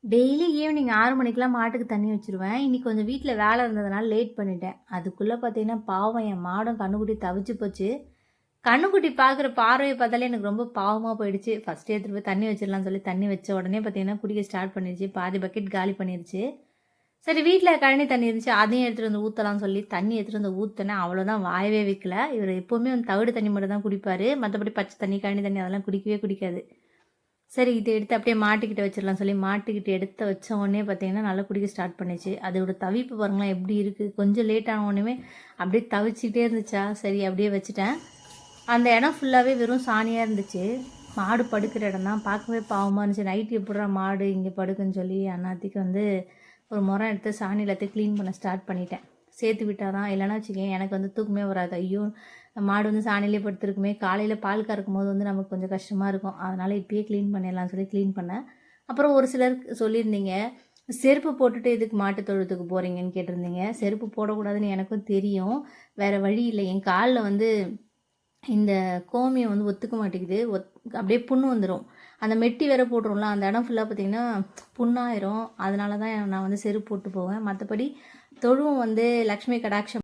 Daily evening 6 மணிக்கெல்லாம் மாட்டுக்கு தண்ணி வச்சுருவேன். இன்னைக்கு கொஞ்சம் வீட்ல வேலை இருந்ததுனால லேட் பண்ணிட்டேன். அதுக்குள்ள பார்த்தீங்கன்னா, பாவம் என் மாடும் கன்னுக்குட்டி தவிச்சு போச்சு. கன்னுக்குட்டி பார்க்குற பார்வைய பார்த்தாலே எனக்கு ரொம்ப பாவமா போயிடுச்சு. ஃபர்ஸ்ட்டு எடுத்துட்டு போய் தண்ணி வச்சிடலாம்னு சொல்லி தண்ணி வச்ச உடனே பார்த்தீங்கன்னா, குடிக்க ஸ்டார்ட் பண்ணிருச்சு. பாதி பக்கெட் காலி பண்ணிருச்சு. சரி வீட்ல கழனி தண்ணி இருந்துச்சு. அதையும் எடுத்துட்டு வந்து ஊத்தலாம்னு சொல்லி தண்ணி எடுத்துட்டு வந்து ஊத்துனேன். அவ்வளோதான் வாயவே வைக்கல. இவரு எப்பவுமே வந்து தவிடு தண்ணி மட்டும் தான் குடிப்பாரு. மத்தபடி பச்சை தண்ணி, கழனி தண்ணி அதெல்லாம் குடிக்கவே குடிக்காது. சரி இத எடுத்து அப்படியே மாட்டுக்கிட்ட வச்சிடலாம் சொல்லி மாட்டுக்கிட்ட எடுத்து வச்ச உடனே பார்த்தீங்கன்னா, நல்லா குடிக்க ஸ்டார்ட் பண்ணுச்சு. அதோட தவிப்பு பாருங்களேன் எப்படி இருக்குது. கொஞ்சம் லேட் ஆன உடனேயுமே அப்படியே தவிச்சிக்கிட்டே இருந்துச்சா, சரி அப்படியே வச்சுட்டேன். அந்த இடம் ஃபுல்லாகவே வெறும் சாணியாக இருந்துச்சு. மாடு படுக்கிற இடம் தான் பார்க்கவே பாவமாக இருந்துச்சு. நைட்டு எப்படிடா மாடு இங்கே படுக்குன்னு சொல்லி அந்நாத்திக்கு வந்து ஒரு முறம் எடுத்து சாணி எல்லாத்தையும் க்ளீன் பண்ண ஸ்டார்ட் பண்ணிட்டேன். சேர்த்து விட்டால் தான், இல்லைன்னா வச்சுக்கேன் எனக்கு வந்து தூக்கமே வராது. ஐயோ மாடு வந்து சாணிலே படுத்துருக்குமே, காலையில் பால் கறக்கும் போது வந்து நமக்கு கொஞ்சம் கஷ்டமாக இருக்கும். அதனால் இப்பயே க்ளீன் பண்ணிடலாம்னு சொல்லி க்ளீன் பண்ணேன். அப்புறம் ஒரு சிலர் சொல்லியிருந்தீங்க, செருப்பு போட்டுட்டு எதுக்கு மாட்டு தொழுவத்துக்கு போகிறீங்கன்னு கேட்டிருந்தீங்க. செருப்பு போடக்கூடாதுன்னு எனக்கும் தெரியும். வேறு வழி இல்லை. என் காலில் வந்து இந்த கோமியம் வந்து ஒத்துக்க மாட்டேங்குது. அப்படியே புண்ணு வந்துடும். அந்த மெட்டி வேற போட்டுரும்ல, அந்த இடம் ஃபுல்லாக பார்த்திங்கன்னா புண்ணாயிரும். அதனால தான் நான் வந்து செருப்பு போட்டு போவேன். மற்றபடி தொழுவம் வந்து லக்ஷ்மி கடாட்சம்